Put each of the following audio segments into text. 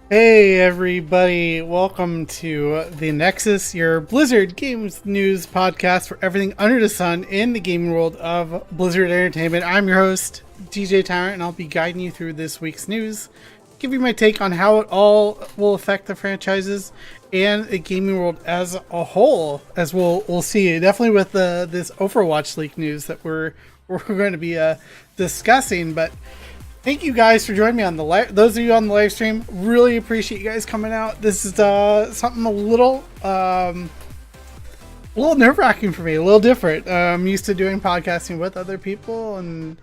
Hey everybody, welcome to the Nexus, your Blizzard Games News podcast for everything under the sun in the gaming world of Blizzard Entertainment. I'm your host, DJ Tyrant, and I'll be guiding you through this week's news, give you my take on how it all will affect the franchises and the gaming world as a whole, as we'll see. Definitely with this Overwatch leak news that we're going to be discussing, but thank you guys for joining me on the live. Those of you on the live stream, really appreciate you guys coming out. This is something a little nerve-wracking for me, a little different. I'm used to doing podcasting with other people and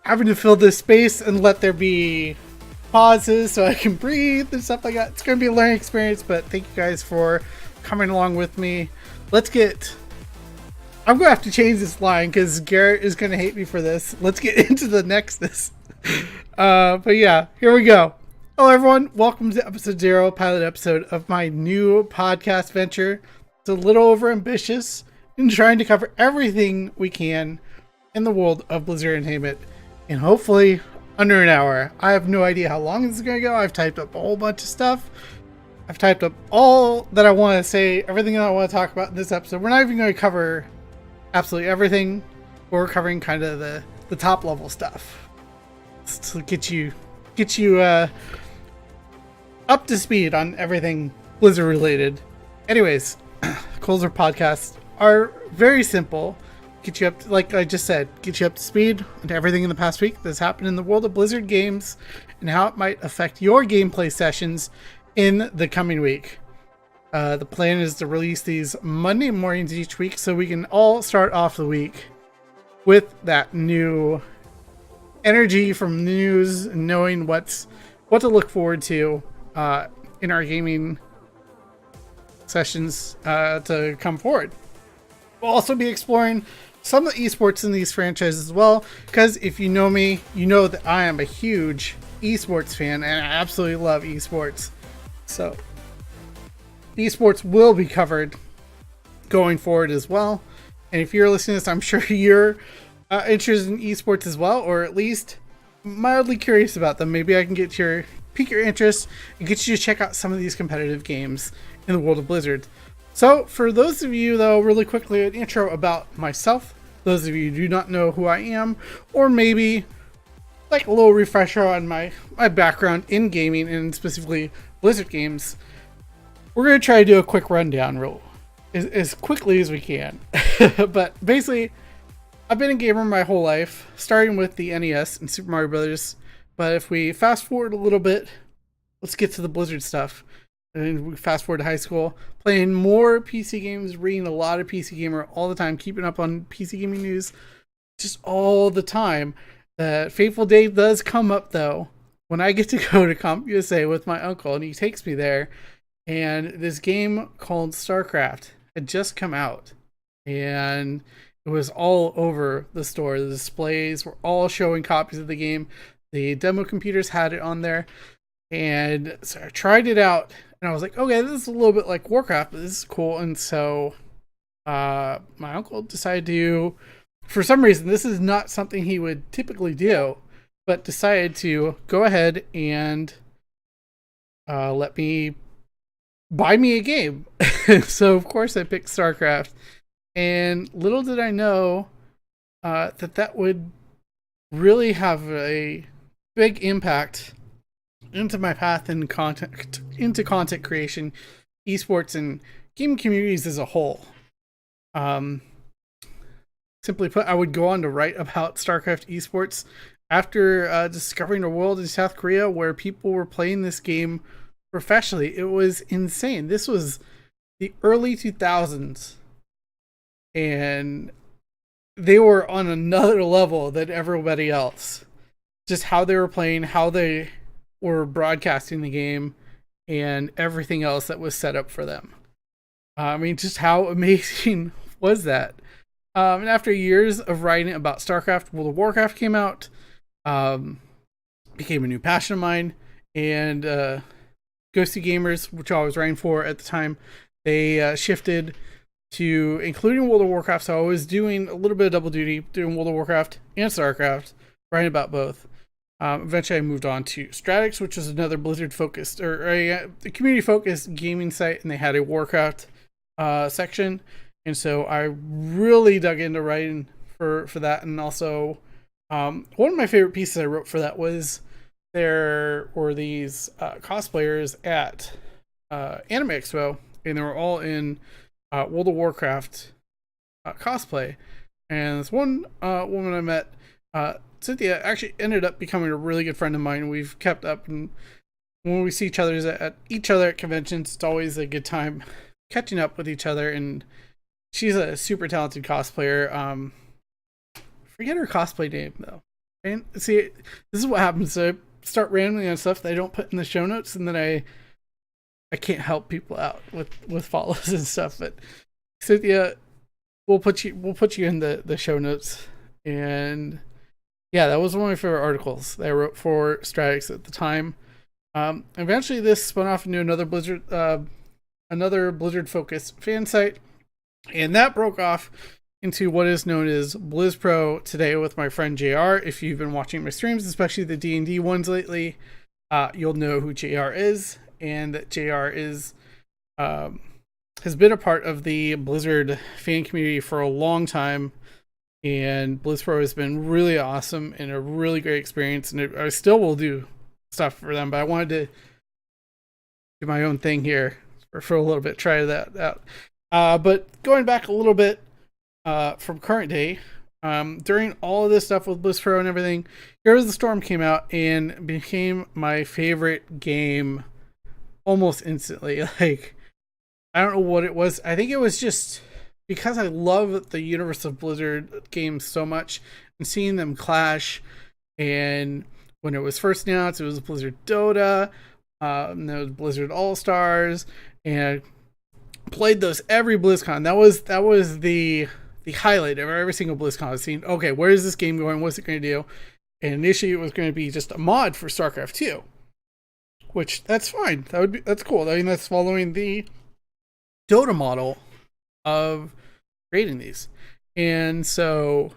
having to fill this space and let there be pauses so I can breathe and stuff like that. It's going to be a learning experience, but thank you guys for coming along with me. I'm going to have to change this line because Garrett is going to hate me for this. Let's get into the Nexus. But yeah, here we go. Hello everyone, welcome to episode 0, pilot episode of my new podcast venture. It's a little over ambitious in trying to cover everything we can in the world of Blizzard Entertainment in hopefully under an hour. I have no idea how long this is going to go. I've typed up a whole bunch of stuff. I've typed up all that I want to say, everything that I want to talk about in this episode. We're not even going to cover absolutely everything. We're covering kind of the top level stuff to get you up to speed on everything Blizzard related. Anyways, goals of podcasts are very simple. Get you up to, like I just said, get you up to speed on everything in the past week that's happened in the world of Blizzard games and how it might affect your gameplay sessions in the coming week. The plan is to release these Monday mornings each week so we can all start off the week with that new energy from news and knowing what to look forward to in our gaming sessions to come forward. We'll also be exploring some of the esports in these franchises as well, because if you know me, you know that I am a huge esports fan and I absolutely love esports. So esports will be covered going forward as well. And if you're listening to this, I'm sure you're interested in esports as well, or at least mildly curious about them. Maybe I can pique your interest and get you to check out some of these competitive games in the world of Blizzard. So for those of you though, really quickly, an intro about myself. Those of you who do not know who I am, or maybe like a little refresher on my background in gaming and specifically Blizzard games, we're going to try to do a quick rundown as quickly as we can. But basically, I've been a gamer my whole life, starting with the NES and Super Mario Brothers. But if we fast forward a little bit, let's get to the Blizzard stuff. And we fast forward to high school, playing more PC games, reading a lot of PC Gamer all the time, keeping up on PC gaming news just all the time. The fateful day does come up though, when I get to go to Comp USA with my uncle, and he takes me there. And this game called StarCraft had just come out, and it was all over the store. The displays were all showing copies of the game. The demo computers had it on there. And so I tried it out, and I was like, okay, this is a little bit like WarCraft, but this is cool. And so my uncle decided to, for some reason, this is not something he would typically do, but decided to go ahead and let me buy me a game. So of course I picked StarCraft, and little did I know that would really have a big impact into my path in content creation, esports, and game communities as a whole. Simply put, I would go on to write about StarCraft esports after discovering a world in South Korea where people were playing this game professionally. It was insane. This was the early 2000s, and they were on another level than everybody else. Just how they were playing, how they were broadcasting the game, and everything else that was set up for them. I mean, just how amazing was that? And after years of writing about StarCraft, World of WarCraft came out, became a new passion of mine, and Ghosty Gamers, which I was writing for at the time, they shifted to including World of Warcraft. So I was doing a little bit of double duty, doing World of Warcraft and StarCraft, writing about both. Eventually, I moved on to Stratix, which is another Blizzard focused or a community focused gaming site, and they had a WarCraft section, and so I really dug into writing for that. And also, one of my favorite pieces I wrote for that was there were these cosplayers at Anime Expo, and they were all in World of Warcraft cosplay. And this one woman I met, Cynthia, actually ended up becoming a really good friend of mine. We've kept up, and when we see each other at conventions, it's always a good time catching up with each other. And she's a super talented cosplayer. Forget her cosplay name though. And see, this is what happens. So I start randomly on stuff that I don't put in the show notes, and then I can't help people out with follows and stuff. But Cynthia, we'll put you in the show notes. And yeah, that was one of my favorite articles that I wrote for Stratix at the time. Eventually, this spun off into another Blizzard focused fan site, and that broke off into what is known as BlizzPro today with my friend JR. If you've been watching my streams, especially the D&D ones lately, you'll know who JR is, and that JR is has been a part of the Blizzard fan community for a long time. And BlizzPro has been really awesome and a really great experience. And I still will do stuff for them, but I wanted to do my own thing here for a little bit, try that out. But going back a little bit from current day, during all of this stuff with BlizzPro and everything, Heroes of the Storm came out and became my favorite game almost instantly. Like, I don't know what it was. I think it was just because I love the universe of Blizzard games so much, and seeing them clash. And when it was first announced, it was Blizzard Dota, and there was Blizzard All Stars, and I played those every BlizzCon. That was the highlight of every single BlizzCon I've seen. Okay, where is this game going? What's it going to do? And initially, it was going to be just a mod for StarCraft 2, which that's fine. That's cool. I mean, that's following the Dota model of creating these. And so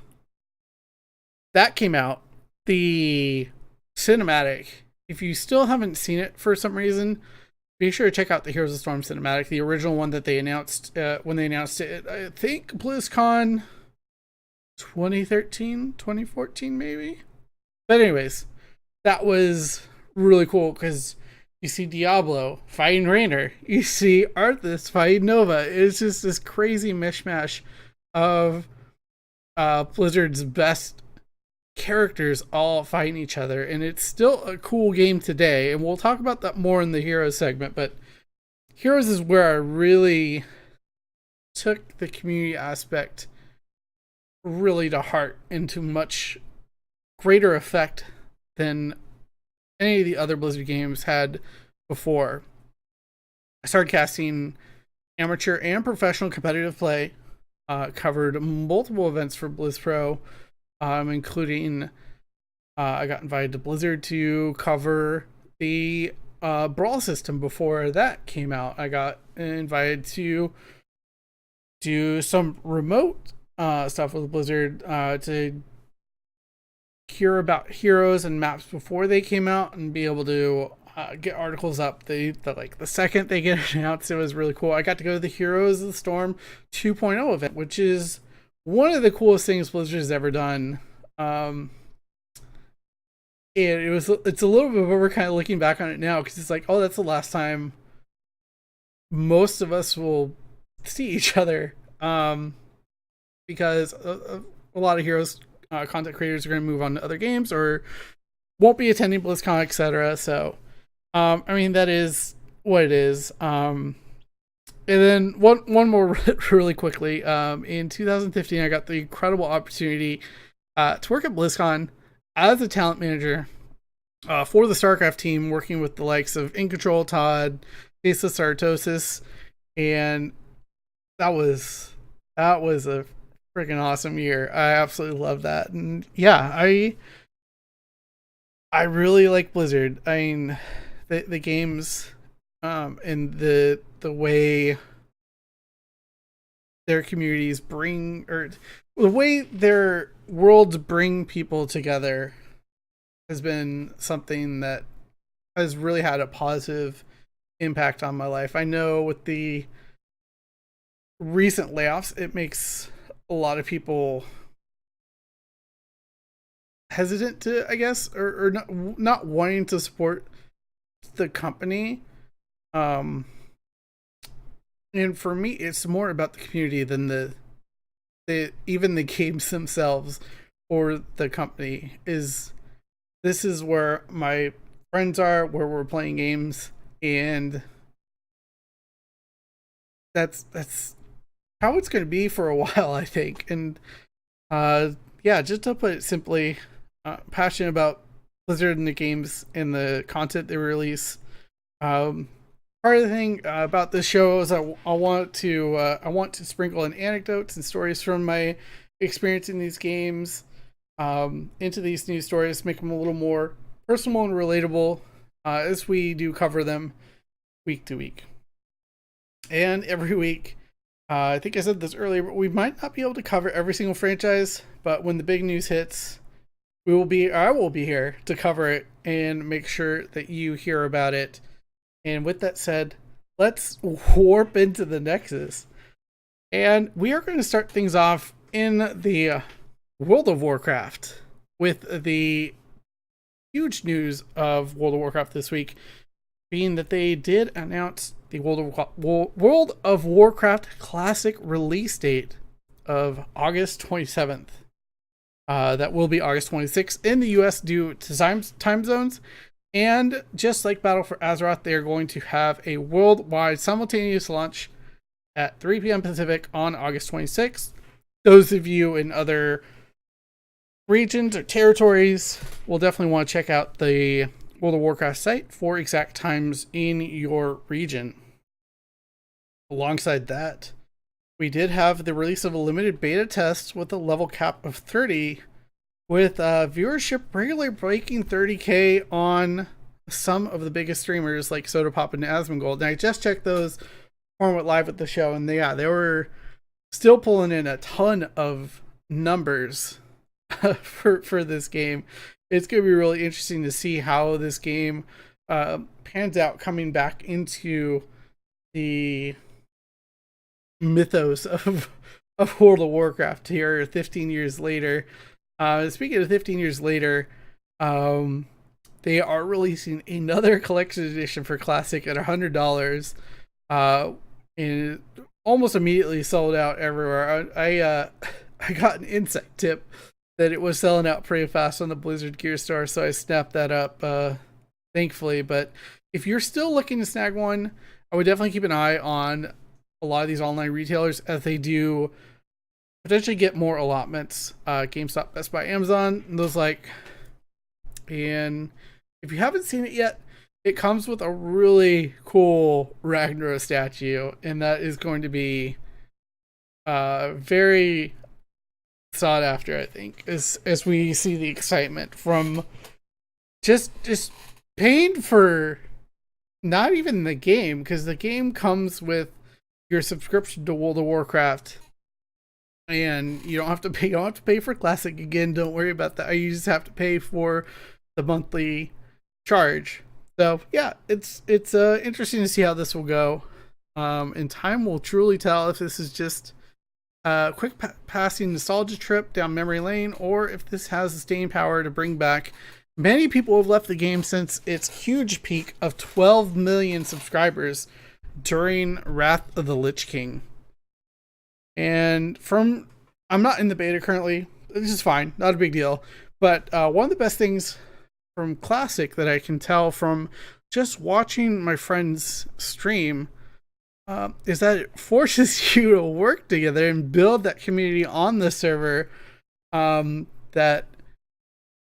that came out. The cinematic, if you still haven't seen it for some reason, be sure to check out the Heroes of the Storm cinematic, the original one that they announced when they announced it, I think BlizzCon 2013, 2014 maybe. But anyways, that was really cool because you see Diablo fighting Raynor. You see Arthas fighting Nova. It's just this crazy mishmash of Blizzard's best characters all fighting each other. And it's still a cool game today. And we'll talk about that more in the Heroes segment. But Heroes is where I really took the community aspect really to heart into much greater effect than any of the other Blizzard games had before. I started casting amateur and professional competitive play, covered multiple events for BlizzPro, including I got invited to Blizzard to cover the Brawl system before that came out. I got invited to do some remote stuff with Blizzard to hear about heroes and maps before they came out and be able to get articles up. The second they get announced, it was really cool. I got to go to the Heroes of the Storm 2.0 event, which is one of the coolest things Blizzard has ever done. It's a little bit, but we're kind of looking back on it now because it's like, oh, that's the last time most of us will see each other, because a lot of Heroes content creators are going to move on to other games or won't be attending BlizzCon, etc. So, I mean, that is what it is. And then one more really quickly. In 2015, I got the incredible opportunity to work at BlizzCon as a talent manager for the StarCraft team, working with the likes of In Control, Todd, Faceless Sartosis, and that was a freaking awesome year. I absolutely love that. And yeah, I really like Blizzard. I mean, the games and the way their communities bring, or the way their worlds bring people together has been something that has really had a positive impact on my life. I know with the recent layoffs, it makes a lot of people hesitant to, I guess, or not wanting to support the company. Um, and for me, it's more about the community than even the games themselves or the company. This is where my friends are, where we're playing games, and that's how it's going to be for a while, I think. And yeah, just to put it simply, passionate about Blizzard and the games and the content they release. Part of the thing about this show is I want to sprinkle in anecdotes and stories from my experience in these games into these news stories, make them a little more personal and relatable as we do cover them week to week. And every week, I think I said this earlier, but we might not be able to cover every single franchise, but when the big news hits, I will be here to cover it and make sure that you hear about it. And with that said, let's warp into the Nexus. And we are going to start things off in the World of Warcraft with the huge news of World of Warcraft this week being that they did announce the World of Warcraft Classic release date of August 27th. That will be August 26th in the US due to time zones. And just like Battle for Azeroth, they are going to have a worldwide simultaneous launch at 3 p.m. Pacific on August 26th. Those of you in other regions or territories will definitely want to check out the World of Warcraft site for exact times in your region. Alongside that, we did have the release of a limited beta test with a level cap of 30, with viewership regularly breaking 30K on some of the biggest streamers like Sodapop and Asmongold. And I just checked those before I went live with the show, and they were still pulling in a ton of numbers for this game. It's going to be really interesting to see how this game pans out coming back into the mythos of World of Warcraft here 15 years later. Speaking of 15 years later, they are releasing another collection edition for Classic at $100, and almost immediately sold out everywhere. I got an inside tip that it was selling out pretty fast on the Blizzard Gear Store, so I snapped that up, thankfully. But if you're still looking to snag one, I would definitely keep an eye on a lot of these online retailers as they do potentially get more allotments. GameStop, Best Buy, Amazon, and those like. And if you haven't seen it yet, it comes with a really cool Ragnar statue, and that is going to be very sought after, I think, as we see the excitement from just paying for not even the game, because the game comes with your subscription to World of Warcraft, and you don't have to pay for Classic again. Don't worry about that. You just have to pay for the monthly charge. So yeah, it's interesting to see how this will go. And time will truly tell if this is just a quick passing nostalgia trip down memory lane, or if this has the staying power to bring back many people who have left the game since its huge peak of 12 million subscribers during Wrath of the Lich King. And I'm not in the beta currently. This is fine, not a big deal. But one of the best things from Classic that I can tell from just watching my friends stream is that it forces you to work together and build that community on the server that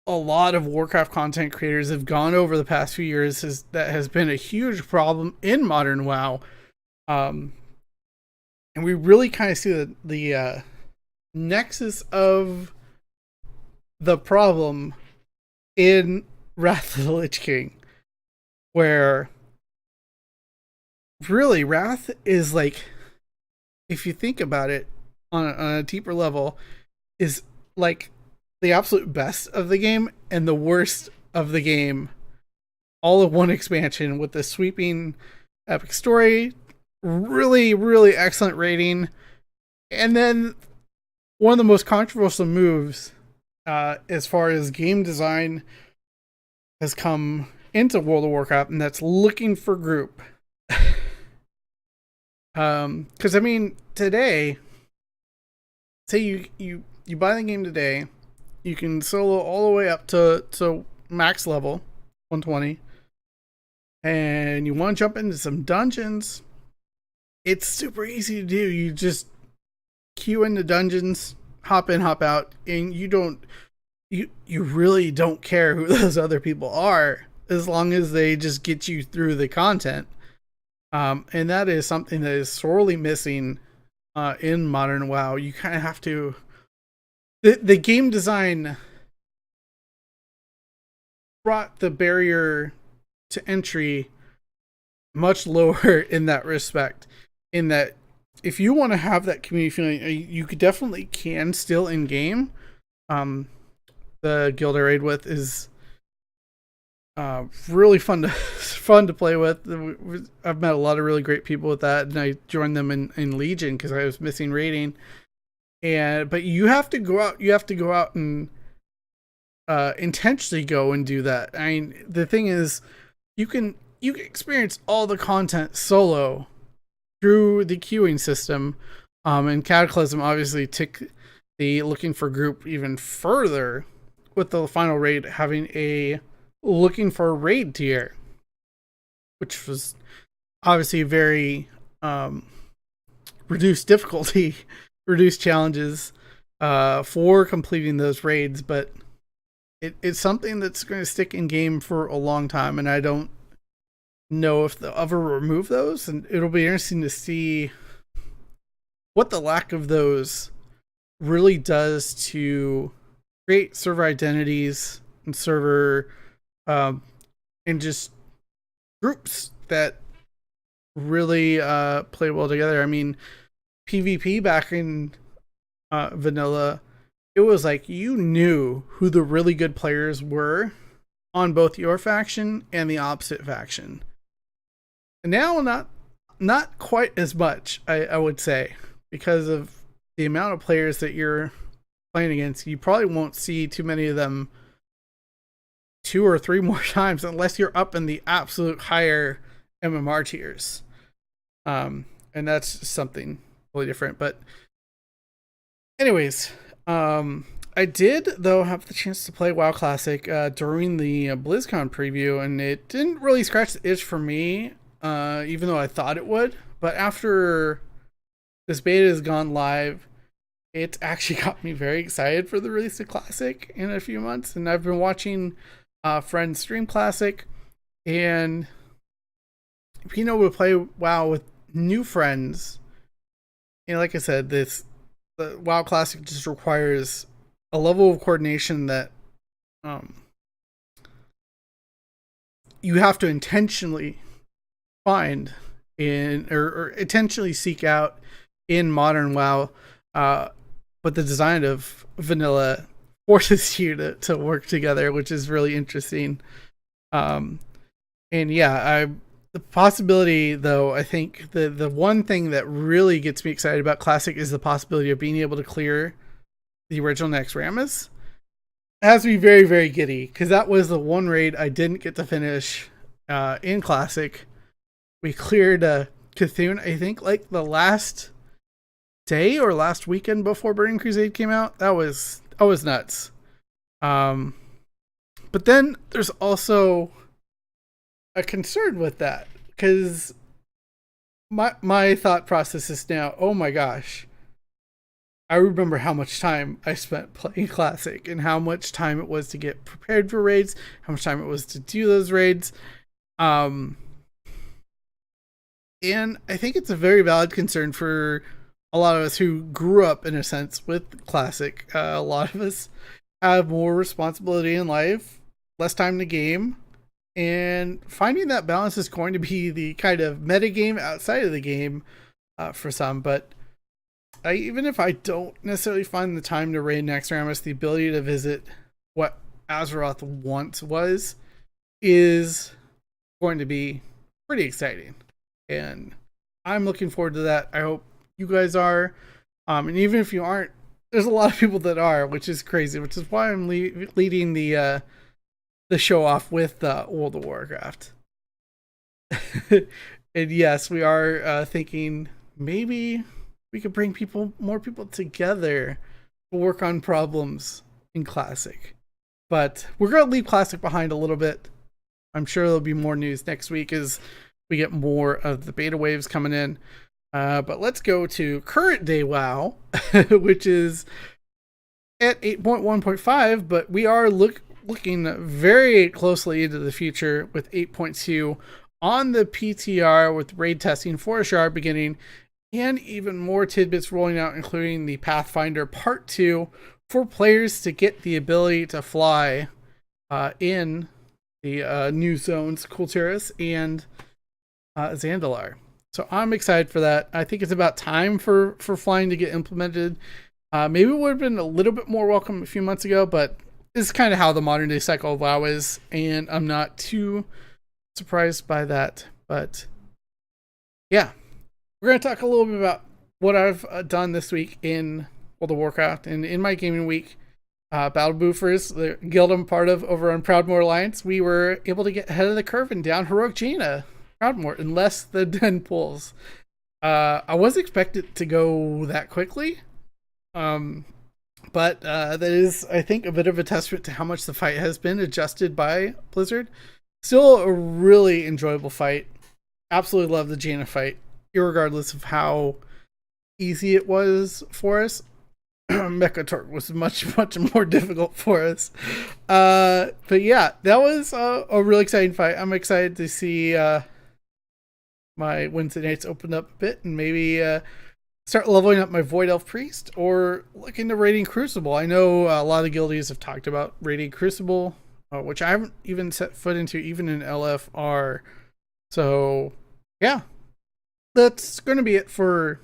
a lot of Warcraft content creators have gone over the past few years. That has been a huge problem in modern WoW. And we really kind of see the nexus of the problem in Wrath of the Lich King, where really Wrath is like, if you think about it on a deeper level, is like the absolute best of the game and the worst of the game all in one expansion with the sweeping epic story, really, really excellent rating, and then one of the most controversial moves as far as game design has come into World of Warcraft, and that's looking for group. Because I mean, today, say you buy the game today, you can solo all the way up to max level 120, and you want to jump into some dungeons. It's super easy to do. You just queue into dungeons, hop in, hop out, and you really don't care who those other people are as long as they just get you through the content. And that is something that is sorely missing in modern WoW. You kind of have to. The game design brought the barrier to entry much lower in that respect. In that, if you want to have that community feeling, you could definitely can still in game. The guild I raid with is really fun to play with. I've met a lot of really great people with that, and I joined them in Legion because I was missing raiding. But you have to go out. You have to go out and intentionally go and do that. I mean, the thing is, you can experience all the content solo through the queuing system. And Cataclysm obviously took the looking for group even further with the final raid having a looking for a raid tier, which was obviously very reduced difficulty, reduced challenges for completing those raids, but it's something that's going to stick in game for a long time, and I don't know if they'll ever remove those, and it'll be interesting to see what the lack of those really does to create server identities and server and just groups that really play well together. I mean, PvP back in vanilla, it was like you knew who the really good players were on both your faction and the opposite faction. And now not quite as much, I would say, because of the amount of players that you're playing against. You probably won't see too many of them 2 or 3 more times unless you're up in the absolute higher MMR tiers. And that's something totally different. But anyways, I did, though, have the chance to play WoW Classic during the BlizzCon preview, and it didn't really scratch the itch for me, even though I thought it would. But after this beta has gone live, it actually got me very excited for the release of Classic in a few months. And I've been watching friends stream Classic, and being able to play WoW with new friends. And like I said, the WoW Classic just requires a level of coordination that you have to intentionally find or intentionally seek out in modern WoW, but the design of vanilla forces you to work together, which is really interesting. And yeah, the possibility, though, I think the one thing that really gets me excited about Classic is the possibility of being able to clear the original Naxxramas. It has to be very, very giddy, because that was the one raid I didn't get to finish in Classic. We cleared Cthulhu, I think, like the last day or last weekend before Burning Crusade came out. That was nuts. But then there's also a concern with that, because my thought process is now, oh my gosh, I remember how much time I spent playing Classic and how much time it was to get prepared for raids, how much time it was to do those raids. And I think it's a very valid concern for a lot of us who grew up, in a sense, with Classic. A lot of us have more responsibility in life, less time to game, and finding that balance is going to be the kind of metagame outside of the game for some. But even if I don't necessarily find the time to raid Naxxramas, the ability to visit what Azeroth once was is going to be pretty exciting. And I'm looking forward to that. I hope you guys are. And even if you aren't, there's a lot of people that are, which is crazy, which is why I'm leading the show off with World of Warcraft. And yes, we are thinking maybe we could bring more people together to work on problems in Classic. But we're going to leave Classic behind a little bit. I'm sure there'll be more news next week as we get more of the beta waves coming in. But let's go to current day WoW, which is at 8.1.5, but we are looking very closely into the future with 8.2 on the PTR, with raid testing for a Shard beginning, and even more tidbits rolling out, including the Pathfinder Part 2 for players to get the ability to fly in the new zones, Kulturis and Zandalar. So I'm excited for that. I think it's about time for flying to get implemented. Maybe it would have been a little bit more welcome a few months ago, but this is kind of how the modern day cycle of WoW is, and I'm not too surprised by that. But yeah, we're going to talk a little bit about what I've done this week in World of Warcraft and in my gaming week. Battle Boofers, the guild I'm part of over on Proudmoore Alliance, we were able to get ahead of the curve and down Heroic Jaina Proudmoore in less than 10 pulls. I wasn't expected to go that quickly, but that is, I think, a bit of a testament to how much the fight has been adjusted by Blizzard. Still a really enjoyable fight. Absolutely love the Jaina fight, irregardless of how easy it was for us. Mecha Torque was much more difficult for us. But yeah, that was a really exciting fight. I'm excited to see my Wednesday nights open up a bit and maybe start leveling up my Void Elf Priest or look into raiding Crucible. I know a lot of guildies have talked about raiding Crucible, which I haven't even set foot into, even in LFR. So yeah, that's going to be it for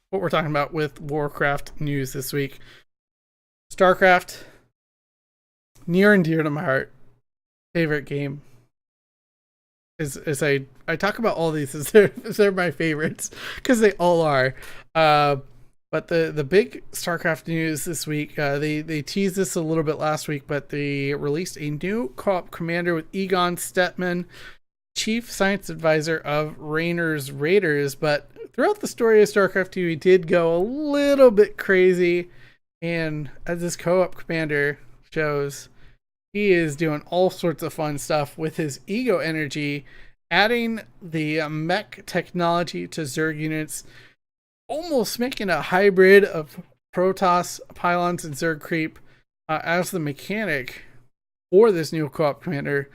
what we're talking about with Warcraft news this week. StarCraft, near and dear to my heart, favorite game. As I talk about all these as they're my favorites, because they all are. But the big StarCraft news this week, they teased this a little bit last week, but they released a new co-op commander with Egon Stetman, Chief Science Advisor of Raynor's Raiders. But throughout the story of StarCraft 2, he did go a little bit crazy, and as this co-op commander shows, he is doing all sorts of fun stuff with his ego energy, adding the mech technology to Zerg units, almost making a hybrid of Protoss, Pylons, and Zerg creep as the mechanic for this new co-op commander,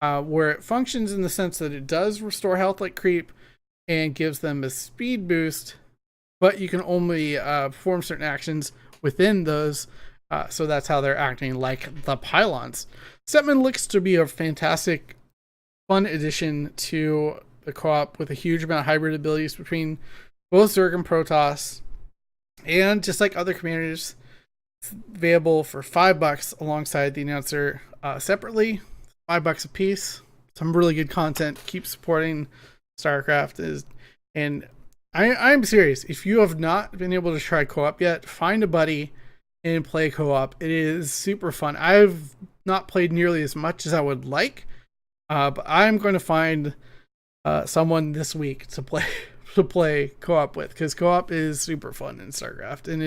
where it functions in the sense that it does restore health like creep and gives them a speed boost, but you can only perform certain actions within those. So that's how they're acting like the Pylons. Setman looks to be a fantastic, fun addition to the co-op with a huge amount of hybrid abilities between both Zerg and Protoss. And just like other commanders, it's available for $5 alongside the announcer separately. $5 a piece. Some really good content. Keep supporting StarCraft. And I'm serious. If you have not been able to try co-op yet, find a buddy and play co-op. It is super fun. I've not played nearly as much as I would like, but I'm going to find someone this week to play co-op with, because co-op is super fun in StarCraft, and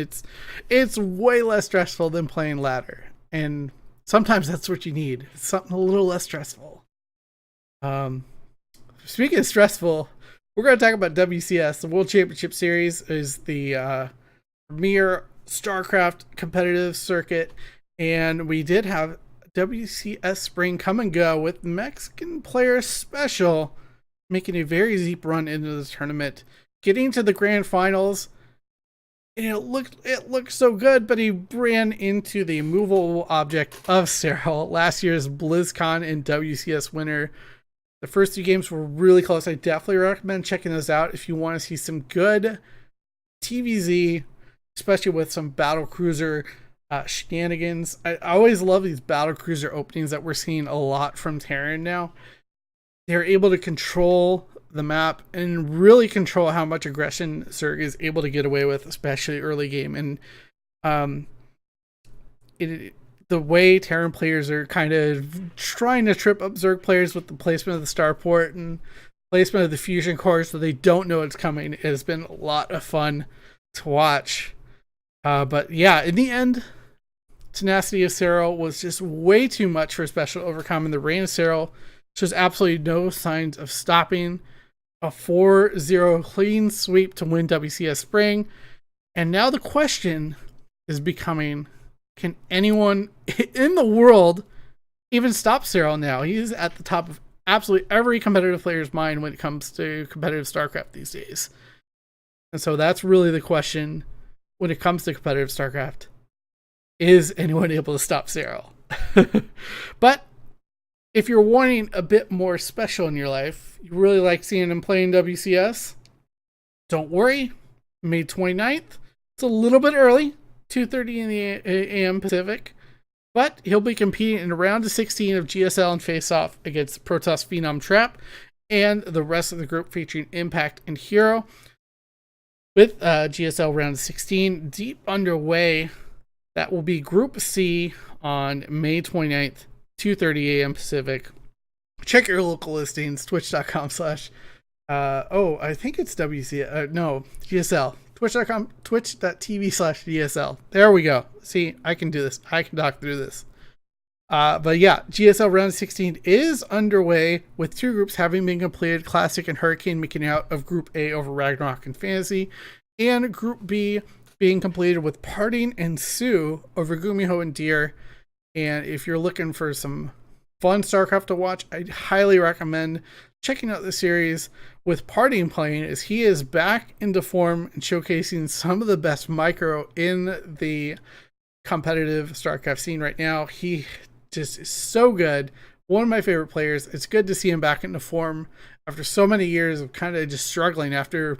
it's way less stressful than playing ladder. And sometimes that's what you need. It's something a little less stressful. Speaking of stressful, we're going to talk about WCS. The World Championship Series is the premier StarCraft competitive circuit, and we did have WCS Spring come and go with Mexican Player Special making a very deep run into the tournament, getting to the grand finals, and it looked so good, but he ran into the immovable object of Cyril, last year's BlizzCon and WCS winner. The first two games were really close. I definitely recommend checking those out if you want to see some good TVZ, especially with some battle cruiser shenanigans. I always love these battle cruiser openings that we're seeing a lot from Terran now. They're able to control the map and really control how much aggression Zerg is able to get away with, especially early game. And the way Terran players are kind of trying to trip up Zerg players with the placement of the starport and placement of the fusion core so they don't know it's coming has been a lot of fun to watch. But yeah, in the end, Tenacity of Cyril was just way too much for Special to overcome, and the Reign of Cyril shows absolutely no signs of stopping. A 4-0 clean sweep to win WCS Spring. And now the question is becoming, can anyone in the world even stop Cyril now? He's at the top of absolutely every competitive player's mind when it comes to competitive StarCraft these days. And so that's really the question when it comes to competitive StarCraft. Is anyone able to stop Cyril? But if you're wanting a bit more special in your life, you really like seeing him playing WCS, don't worry. May 29th. It's a little bit early, 2:30 in the a.m. Pacific, but he'll be competing in round of 16 of GSL and face-off against Protoss Phenom Trap and the rest of the group featuring Impact and Hero. With GSL round of 16 deep underway, that will be Group C on May 29th, 2:30 a.m. Pacific. Check your local listings, twitch.com/ I think it's GSL. Twitch.tv/GSL. There we go. See, I can do this. I can talk through this. But yeah, GSL round 16 is underway with two groups having been completed, Classic and Hurricane making out of Group A over Ragnarok and Fantasy, and Group B being completed with Parting and Sue over Gumiho and Deer. And if you're looking for some fun StarCraft to watch, I highly recommend checking out the series with Parting playing, as he is back into form and showcasing some of the best micro in the competitive StarCraft scene right now. He just is so good. One of my favorite players. It's good to see him back into form after so many years of kind of just struggling after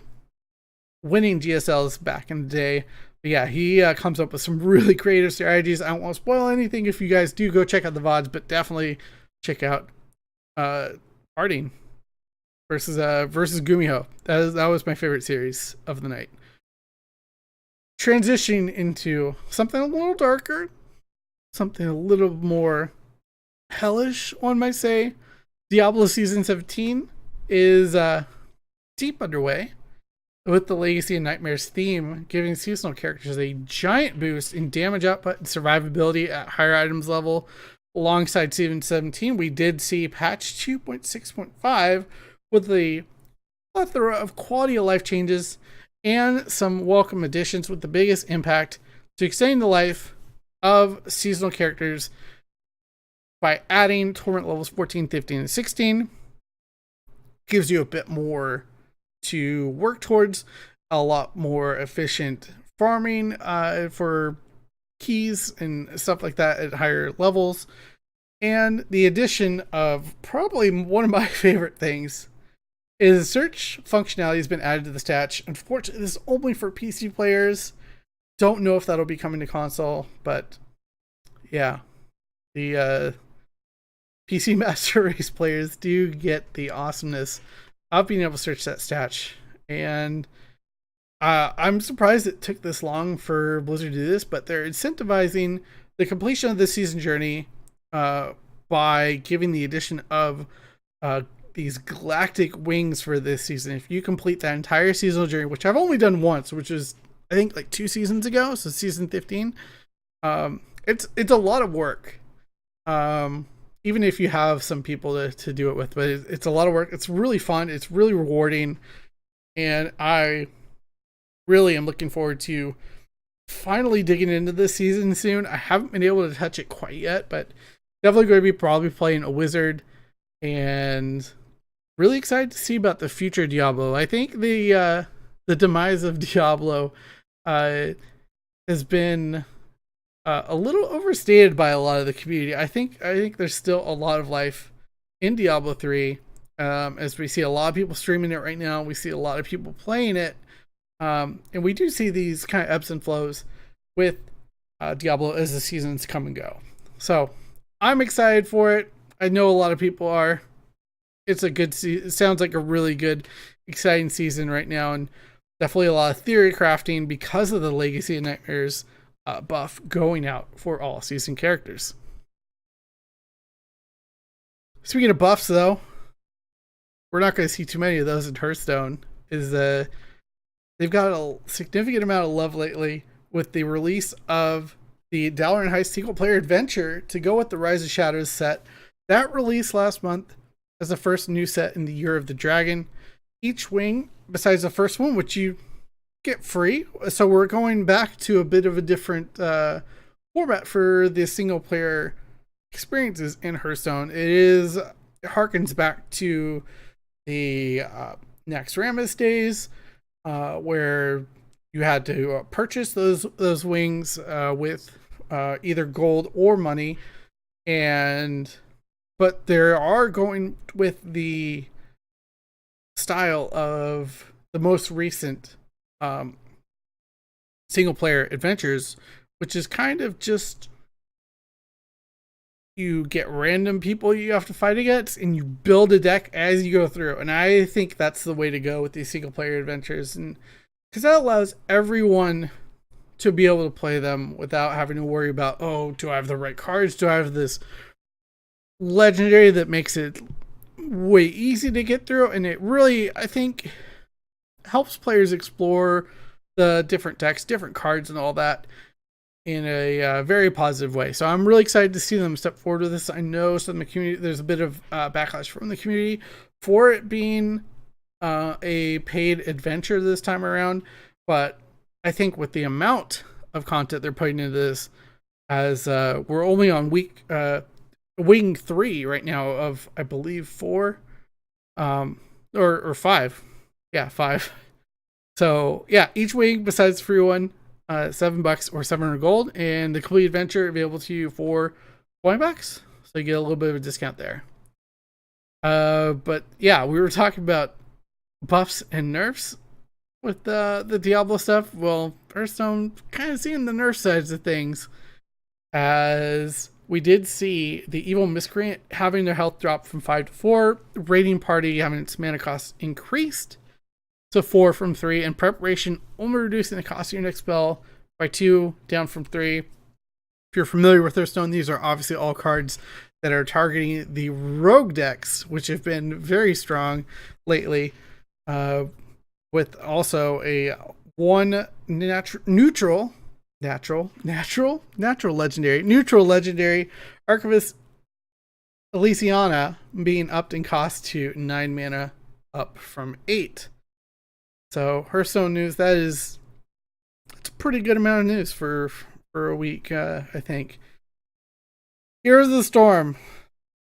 winning GSLs back in the day. But yeah, he comes up with some really creative strategies. I don't want to spoil anything. If you guys do, go check out the VODs, but definitely check out Parting versus Gumiho. That was my favorite series of the night. Transitioning into something a little darker, something a little more hellish, one might say. Diablo Season 17 is deep underway, with the Legacy and Nightmares theme giving seasonal characters a giant boost in damage output and survivability at higher items level. Alongside Season 17, we did see patch 2.6.5 with the plethora of quality of life changes and some welcome additions, with the biggest impact to extending the life of seasonal characters by adding torment levels 14, 15, and 16. Gives you a bit more to work towards, a lot more efficient farming for keys and stuff like that at higher levels. And the addition of probably one of my favorite things is search functionality has been added to the stats. Unfortunately, this is only for PC players. Don't know if that'll be coming to console, but yeah, the PC Master Race players do get the awesomeness of being able to search that stat. And I'm surprised it took this long for Blizzard to do this, but they're incentivizing the completion of the season journey by giving the addition of these galactic wings for this season. If you complete that entire seasonal journey, which I've only done once, which is I think like 2 seasons ago, so season 15, it's a lot of work. Even if you have some people to do it with, but it's a lot of work. It's really fun. It's really rewarding. And I really am looking forward to finally digging into this season soon. I haven't been able to touch it quite yet, but definitely going to be probably playing a wizard, and really excited to see about the future Diablo. I think the demise of Diablo has been a little overstated by a lot of the community. I think there's still a lot of life in Diablo 3, as we see a lot of people streaming it right now. We see a lot of people playing it, and we do see these kind of ebbs and flows with Diablo as the seasons come and go. So I'm excited for it. I know a lot of people are. It's a good it sounds like a really good, exciting season right now, and definitely a lot of theory crafting because of the Legacy of Nightmares buff going out for all season characters. Speaking of buffs, though, we're not going to see too many of those in Hearthstone. They've got a significant amount of love lately with the release of the Dalaran Heist single-player adventure to go with the Rise of Shadows set. That released last month as the first new set in the Year of the Dragon. Each wing, besides the first one, which you get free, so we're going back to a bit of a different format for the single-player experiences in Hearthstone. It harkens back to the Naxxramas days, where you had to purchase those wings with either gold or money, but there are going with the style of the most recent single player adventures, which is kind of just you get random people you have to fight against and you build a deck as you go through. And I think that's the way to go with these single player adventures, and because that allows everyone to be able to play them without having to worry about, oh, do I have the right cards? Do I have this legendary that makes it way easy to get through? And it really, I think, helps players explore the different decks, different cards, and all that in a very positive way. So I'm really excited to see them step forward with this. I know some of the community, there's a bit of backlash from the community for it being a paid adventure this time around, but I think with the amount of content they're putting into this, as we're only on wing 3 right now of, I believe, 4 or 5. Yeah, 5. So yeah, each wing besides the free one, $7 or 700 gold, and the complete adventure available to you for $20, so you get a little bit of a discount there. But yeah, we were talking about buffs and nerfs with the Diablo stuff. Well, Hearthstone kind of seeing the nerf sides of things, as we did see the Evil Miscreant having their health drop from 5 to 4, Raiding Party having its mana cost increased to 4 from 3, and Preparation only reducing the cost of your next spell by 2, down from 3. If you're familiar with Hearthstone, these are obviously all cards that are targeting the rogue decks, which have been very strong lately, with also a one neutral legendary Archivist Elysiana being upped in cost to 9 mana, up from 8. So Hearthstone news, it's a pretty good amount of news for a week, I think. Heroes of the Storm,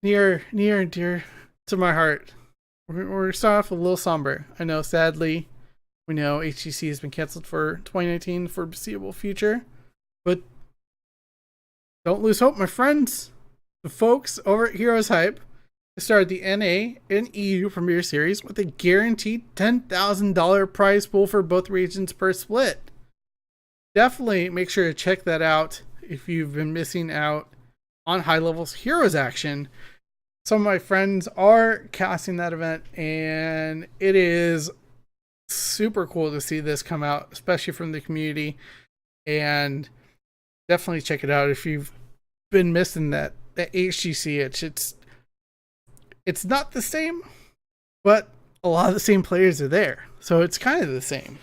near and dear to my heart. We're starting off a little somber. I know, sadly, we know HGC has been canceled for 2019 for foreseeable future, but don't lose hope, my friends. The folks over at Heroes Hype started the NA and EU Premier Series with a guaranteed $10,000 prize pool for both regions per split. Definitely make sure to check that out if you've been missing out on high levels Heroes action. Some of my friends are casting that event, and it is super cool to see this come out, especially from the community. And definitely check it out if you've been missing that HGC itch. It's not the same, but a lot of the same players are there, so it's kind of the same.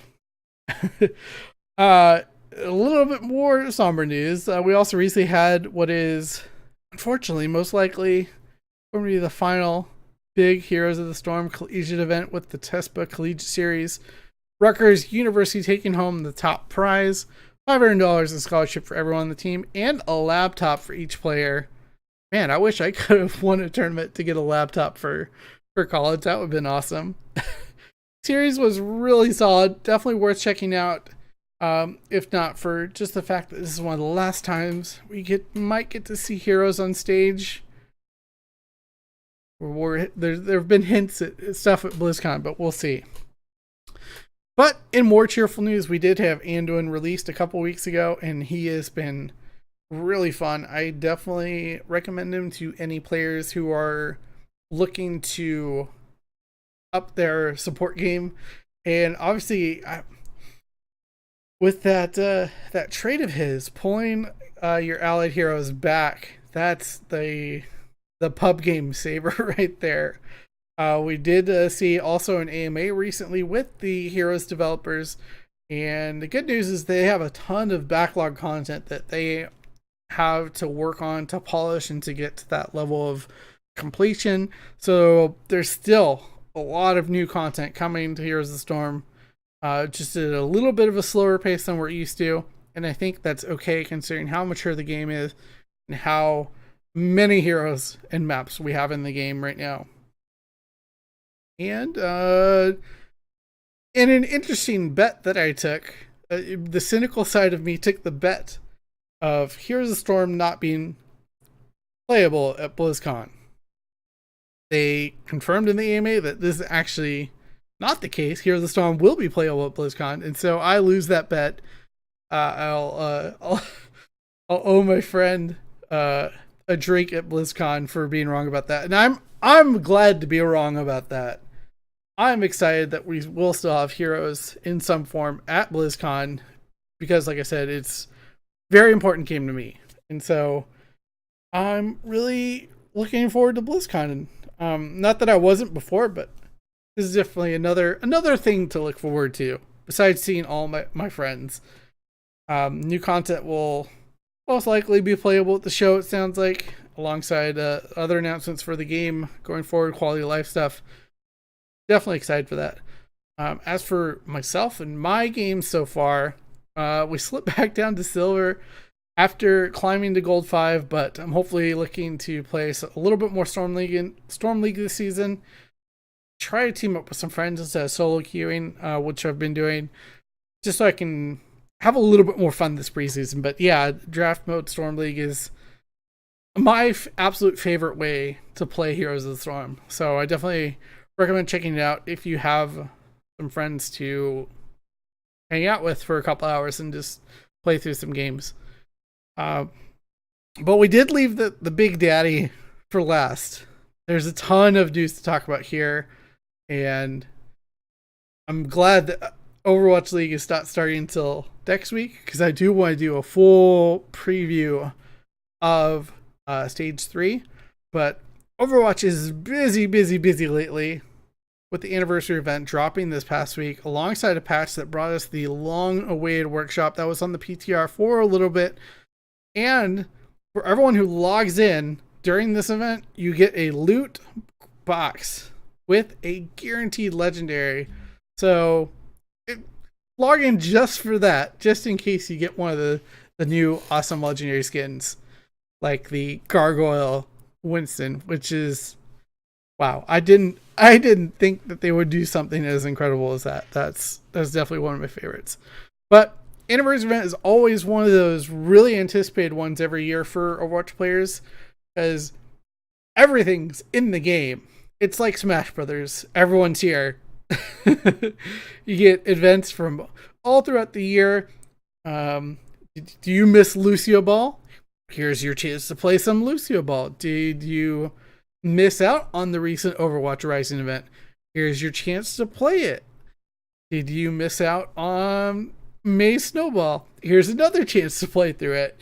A little bit more somber news. We also recently had what is, unfortunately, most likely going to be the final big Heroes of the Storm collegiate event with the TESPA Collegiate Series. Rutgers University taking home the top prize, $500 in scholarship for everyone on the team, and a laptop for each player. Man, I wish I could have won a tournament to get a laptop for college. That would have been awesome. Series was really solid. Definitely worth checking out. If not for just the fact that this is one of the last times we might get to see heroes on stage. There have been hints at stuff at BlizzCon, but we'll see. But in more cheerful news, we did have Anduin released a couple weeks ago, and he has been really fun. I definitely recommend him to any players who are looking to up their support game. And obviously, with that trait of his, pulling your allied heroes back, that's the pub game saver right there. We did see also an AMA recently with the Heroes developers, and the good news is they have a ton of backlog content that they have to work on to polish and to get to that level of completion. So there's still a lot of new content coming to Heroes of the Storm, just at a little bit of a slower pace than we're used to, and I think that's okay considering how mature the game is and how many heroes and maps we have in the game right now. And in an interesting bet that I took, the cynical side of me took the bet of Heroes of the Storm not being playable at BlizzCon. They confirmed in the AMA that this is actually not the case. Heroes of the Storm will be playable at BlizzCon, and so I lose that bet. I'll owe my friend a drink at BlizzCon for being wrong about that, and I'm glad to be wrong about that. I'm excited that we will still have Heroes in some form at BlizzCon because, like I said, it's a very important game to me, and so I'm really looking forward to BlizzCon. Not that I wasn't before, but this is definitely another thing to look forward to besides seeing all my friends. New content will most likely be playable at the show, it sounds like, alongside other announcements for the game going forward, quality of life stuff. Definitely excited for that. As for myself and my games so far, we slipped back down to silver after climbing to gold 5, but I'm hopefully looking to play a little bit more Storm League this season. Try to team up with some friends instead of solo queuing, which I've been doing, just so I can have a little bit more fun this preseason. But yeah, draft mode Storm League is my absolute favorite way to play Heroes of the Storm. So I definitely recommend checking it out if you have some friends to hang out with for a couple hours and just play through some games. But we did leave the big daddy for last. There's a ton of news to talk about here, and I'm glad that Overwatch League is not starting until next week, because I do want to do a full preview of Stage 3. But Overwatch is busy lately, with the anniversary event dropping this past week, alongside a patch that brought us the long-awaited workshop that was on the PTR for a little bit. And for everyone who logs in during this event, you get a loot box with a guaranteed legendary. So log in just for that, just in case you get one of the new awesome legendary skins, like the Gargoyle Winston, which is wow. I didn't think that they would do something as incredible as that. That's definitely one of my favorites. But anniversary event is always one of those really anticipated ones every year for Overwatch players, because everything's in the game. It's like Smash Brothers. Everyone's here. You get events from all throughout the year. Do you miss Lucio Ball? Here's your chance to play some Lucio Ball. Did you miss out on the recent Overwatch Rising event? Here's your chance to play it. Did you miss out on May Snowball? Here's another chance to play through it.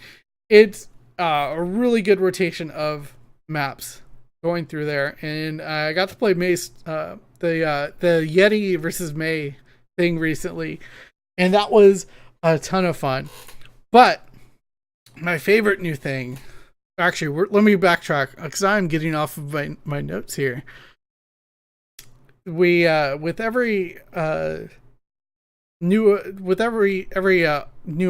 It's a really good rotation of maps going through there, and I got to play May's the Yeti versus May thing recently, and that was a ton of fun. But my favorite new thing, actually, let me backtrack because I'm getting off of my notes here. We with every new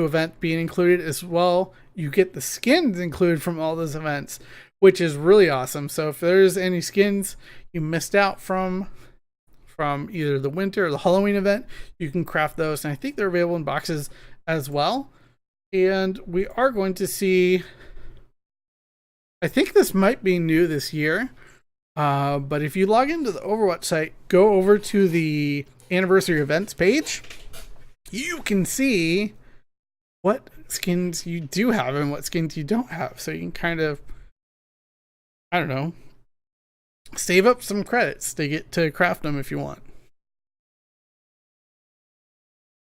event being included as well, you get the skins included from all those events, which is really awesome. So if there's any skins you missed out from either the winter or the Halloween event, you can craft those, and I think they're available in boxes as well. And we are going to see, I think this might be new this year, but if you log into the Overwatch site, go over to the anniversary events page, you can see what skins you do have and what skins you don't have. So you can kind of, I don't know, save up some credits to get to craft them if you want.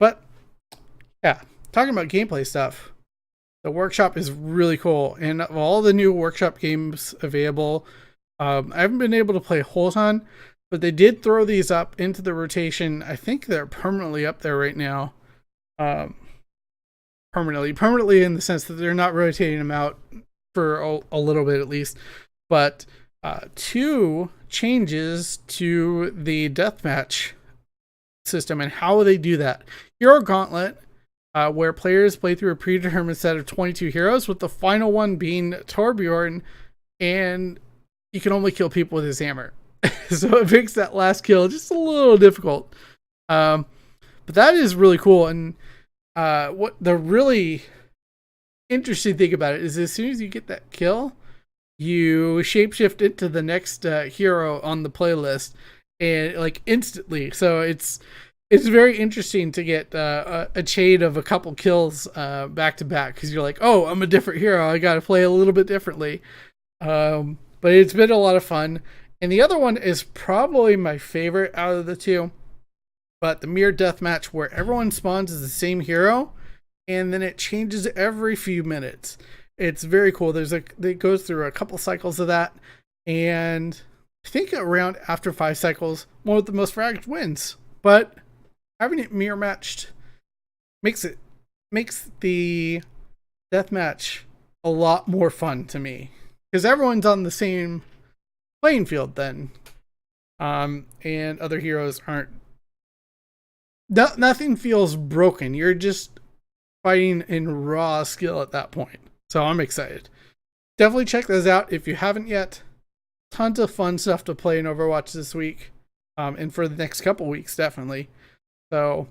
But yeah, talking about gameplay stuff, the workshop is really cool. And of all the new workshop games available, I haven't been able to play a whole ton, but they did throw these up into the rotation. I think they're permanently up there right now. Permanently in the sense that they're not rotating them out for a little bit at least. But 2 changes to the deathmatch system and how they do that. Hero Gauntlet, where players play through a predetermined set of 22 heroes, with the final one being Torbjorn, and you can only kill people with his hammer. So it makes that last kill just a little difficult. But that is really cool. And what the really interesting thing about it is, as soon as you get that kill, you shapeshift into the next hero on the playlist, and like instantly. So it's very interesting to get a chain of a couple kills back to back, because you're like, oh, I'm a different hero, I got to play a little bit differently. But it's been a lot of fun. And the other one is probably my favorite out of the 2, but the mirror deathmatch, where everyone spawns as the same hero, and then it changes every few minutes. It's very cool. It goes through a couple cycles of that, and I think around after 5 cycles, one of the most fragged wins. But having it mirror matched makes the deathmatch a lot more fun to me, because everyone's on the same playing field then, and other heroes aren't. Nothing feels broken. You're just fighting in raw skill at that point. So I'm excited. Definitely check those out if you haven't yet. Tons of fun stuff to play in Overwatch this week, and for the next couple weeks, definitely. So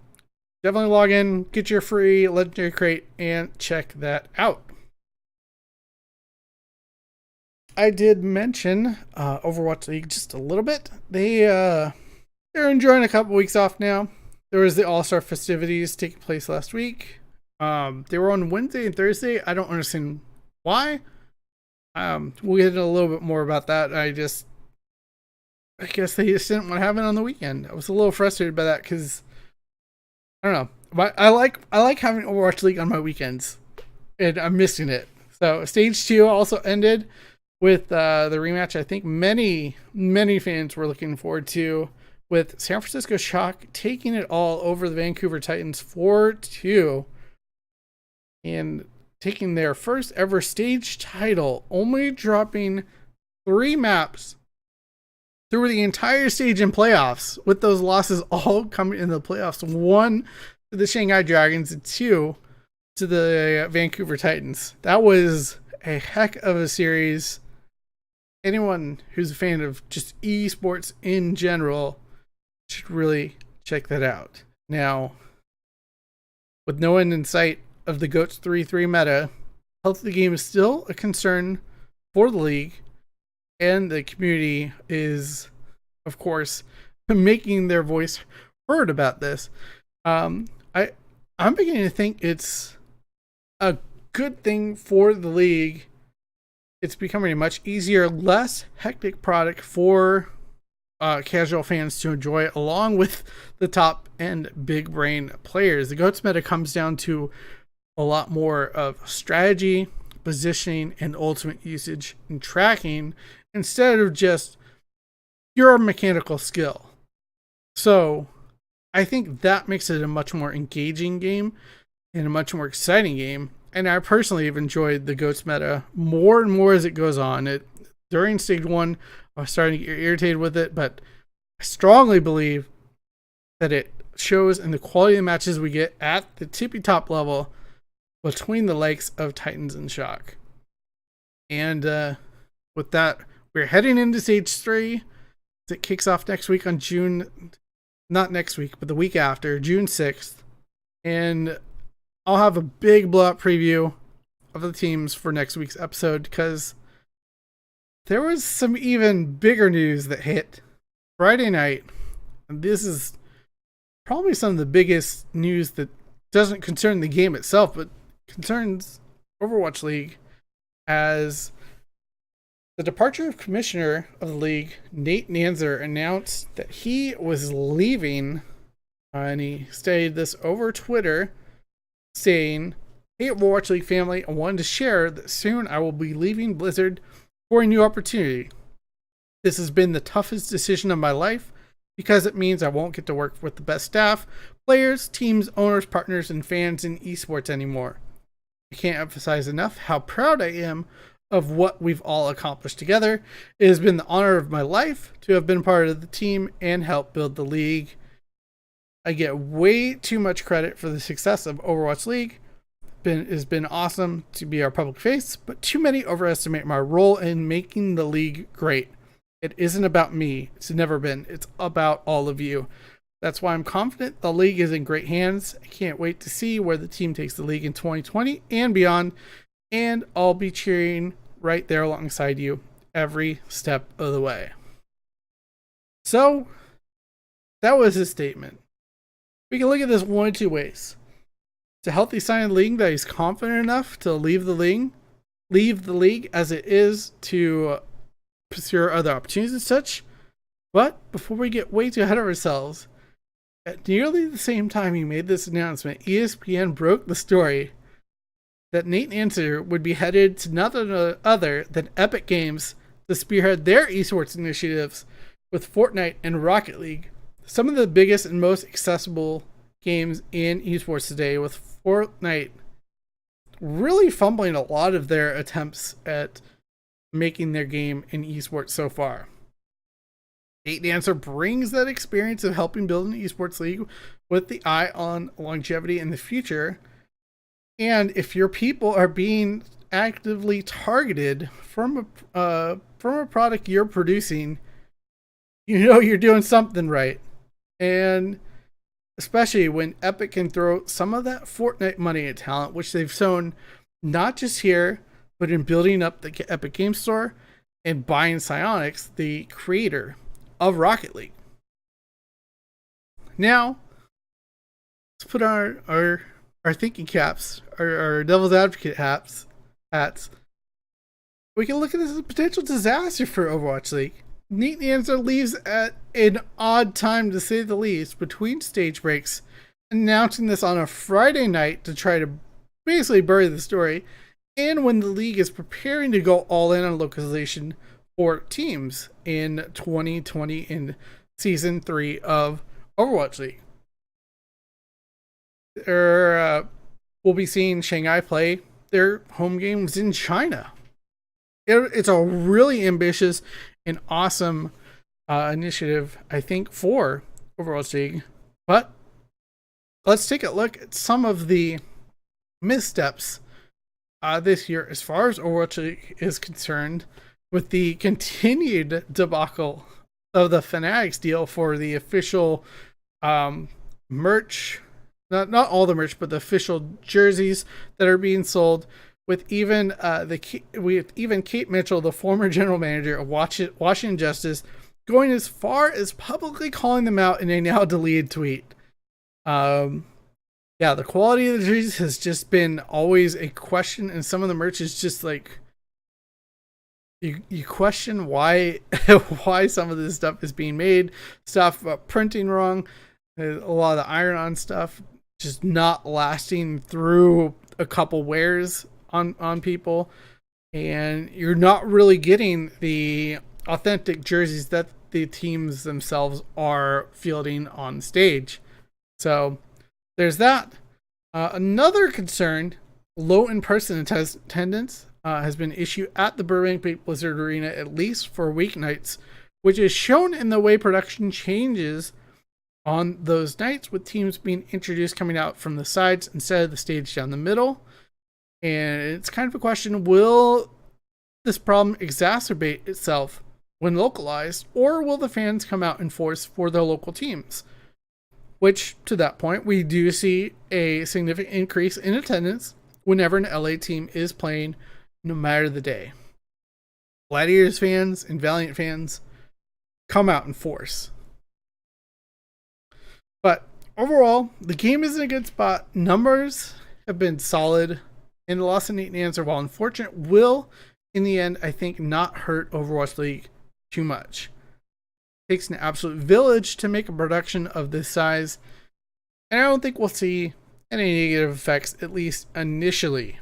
definitely log in, get your free Legendary Crate, and check that out. I did mention Overwatch League just a little bit. They're enjoying a couple weeks off now. There was the All-Star festivities taking place last week. They were on Wednesday and Thursday. I don't understand why. We'll get a little bit more about that. I guess they just didn't want to have it on the weekend. I was a little frustrated by that, because I don't know. But I like having Overwatch League on my weekends, and I'm missing it. So stage 2 also ended with the rematch I think many fans were looking forward to, with San Francisco Shock taking it all over the Vancouver Titans 4-2, and taking their first ever stage title, only dropping 3 maps through the entire stage in playoffs, with those losses all coming in the playoffs. 1 to the Shanghai Dragons, and 2 to the Vancouver Titans. That was a heck of a series. Anyone who's a fan of just esports in general should really check that out. Now, with no end in sight of the GOATS 3-3 meta, health of the game is still a concern for the league, and the community is, of course, making their voice heard about this. I'm beginning to think it's a good thing for the league. It's becoming a much easier, less hectic product for casual fans to enjoy, along with the top end big brain players. The GOATS meta comes down to a lot more of strategy, positioning, and ultimate usage and tracking, instead of just your mechanical skill. So I think that makes it a much more engaging game and a much more exciting game. And I personally have enjoyed the GOATS meta more and more as it goes on. During stage 1, I was starting to get irritated with it, but I strongly believe that it shows in the quality of the matches we get at the tippy top level between the likes of Titans and Shock. And with that, we're heading into stage 3. It kicks off next week on not next week, but the week after, June 6th. And I'll have a big blowout preview of the teams for next week's episode, because there was some even bigger news that hit Friday night. And this is probably some of the biggest news that doesn't concern the game itself, but concerns Overwatch League as the departure of commissioner of the league, Nate Nanzer, announced that he was leaving, and he stated this over Twitter, saying, "Hey, Overwatch League family, I wanted to share that soon I will be leaving Blizzard for a new opportunity. This has been the toughest decision of my life because it means I won't get to work with the best staff, players, teams, owners, partners, and fans in esports anymore. I can't emphasize enough how proud I am of what we've all accomplished together. It has been the honor of my life to have been part of the team and help build the league. I get way too much credit for the success of Overwatch League. It's been awesome to be our public face, but too many overestimate my role in making the league great. It isn't about me. It's never been. It's about all of you. That's why I'm confident the league is in great hands. I can't wait to see where the team takes the league in 2020 and beyond, and I'll be cheering right there alongside you every step of the way." So, that was his statement. We can look at this one of two ways. It's a healthy sign of the league that he's confident enough to leave the league as it is to pursue other opportunities and such. But before we get way too ahead of ourselves, at nearly the same time he made this announcement, ESPN broke the story that Nate Nanzer would be headed to nothing other than Epic Games to spearhead their esports initiatives with Fortnite and Rocket League, some of the biggest and most accessible games in esports today, with Fortnite really fumbling a lot of their attempts at making their game in esports so far. Nate Nanzer brings that experience of helping build an esports league with the eye on longevity in the future. And if your people are being actively targeted from a product you're producing, you know you're doing something right. And especially when Epic can throw some of that Fortnite money at talent, which they've shown not just here, but in building up the Epic Game Store and buying Psyonix, the creator of Rocket League. Now, let's put our thinking caps, our devil's advocate hats. We can look at this as a potential disaster for Overwatch League. Nate Nanzer leaves at an odd time, to say the least, between stage breaks, announcing this on a Friday night to try to basically bury the story, and when the league is preparing to go all in on localization for teams in 2020 in Season 3 of Overwatch League. We'll be seeing Shanghai play their home games in China. It's a really ambitious and awesome initiative, I think, for Overwatch League. But let's take a look at some of the missteps this year as far as Overwatch League is concerned, with the continued debacle of the Fanatics deal for the official merch. Not all the merch, but the official jerseys that are being sold, with even Kate Mitchell, the former general manager of Washington Justice, going as far as publicly calling them out in a now deleted tweet. The quality of the jerseys has just been always a question, and some of the merch is just like you question why why some of this stuff is being made. Stuff about printing wrong, a lot of the iron-on stuff just not lasting through a couple wears on people, and you're not really getting the authentic jerseys that the teams themselves are fielding on stage. So there's that. Another concern, low in-person attendance has been an issue at the Burbank Blizzard Arena, at least for weeknights, which is shown in the way production changes on those nights, with teams being introduced coming out from the sides instead of the stage down the middle. And it's kind of a question, will this problem exacerbate itself when localized, or will the fans come out in force for their local teams? Which, to that point, we do see a significant increase in attendance whenever an LA team is playing, no matter the day. Gladiators fans and Valiant fans come out in force. But overall, the game is in a good spot. Numbers have been solid And the loss of Nate and Answer, while unfortunate, will, in the end, I think, not hurt Overwatch League too much. It takes an absolute village to make a production of this size, and I don't think we'll see any negative effects, at least initially.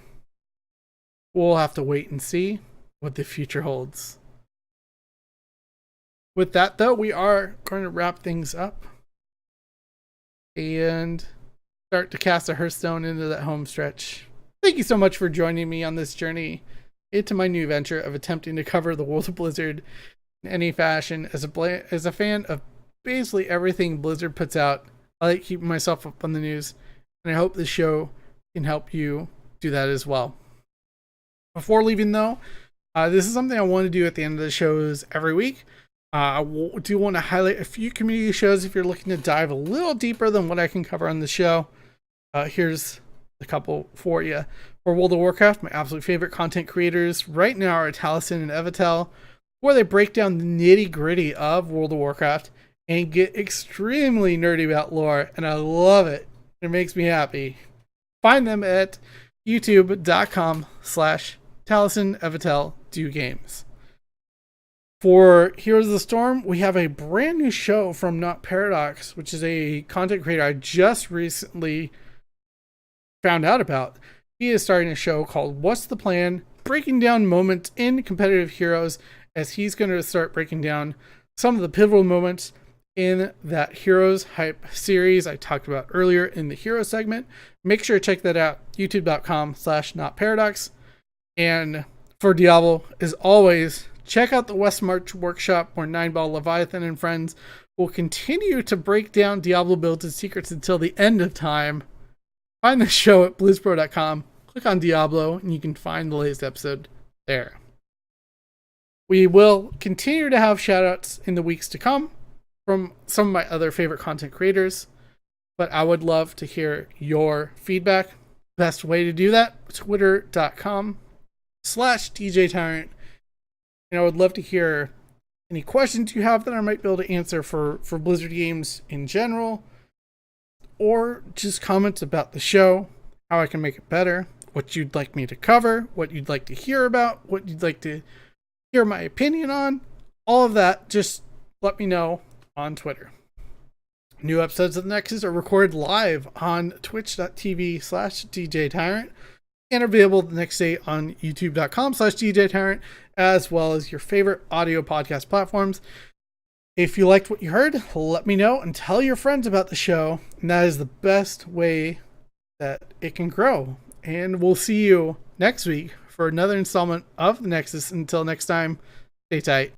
We'll have to wait and see what the future holds. With that, though, we are going to wrap things up and start to cast a Hearthstone into that home stretch. Thank you so much for joining me on this journey into my new venture of attempting to cover the world of Blizzard in any fashion. As a fan of basically everything Blizzard puts out, I like keeping myself up on the news, and I hope this show can help you do that as well. Before leaving, though, this is something I want to do at the end of the shows every week. I do want to highlight a few community shows if you're looking to dive a little deeper than what I can cover on the show. Here's a couple for you. For World of Warcraft, my absolute favorite content creators right now are Taliesin and Evitel, where they break down the nitty gritty of World of Warcraft and get extremely nerdy about lore, and I love it. It makes me happy. Find them at youtube.com/Taliesin Evitel Do Games. For Heroes of the Storm, we have a brand new show from Not Paradox, which is a content creator I just recently found out about. He is starting a show called What's the Plan? Breaking down moments in competitive heroes, as he's going to start breaking down some of the pivotal moments in that Heroes Hype series I talked about earlier in the Hero segment. Make sure to check that out, youtube.com/NotParadox. And for Diablo, as always, check out the West March workshop where Nineball, Leviathan, and friends will continue to break down Diablo builds and secrets until the end of time. Find the show at bluespro.com. Click on Diablo, and you can find the latest episode there. We will continue to have shoutouts in the weeks to come from some of my other favorite content creators, but I would love to hear your feedback. Best way to do that, twitter.com/DJ Tyrant. And I would love to hear any questions you have that I might be able to answer for Blizzard games in general, or just comments about the show, how I can make it better, what you'd like me to cover, what you'd like to hear about, what you'd like to hear my opinion on. All of that, just let me know on Twitter. New episodes of the Nexus are recorded live on twitch.tv/DJ Tyrant and available the next day on youtube.com/DJ Tyrant, as well as your favorite audio podcast platforms. If you liked what you heard, let me know and tell your friends about the show. And that is the best way that it can grow. And we'll see you next week for another installment of the Nexus. Until next time, stay tight.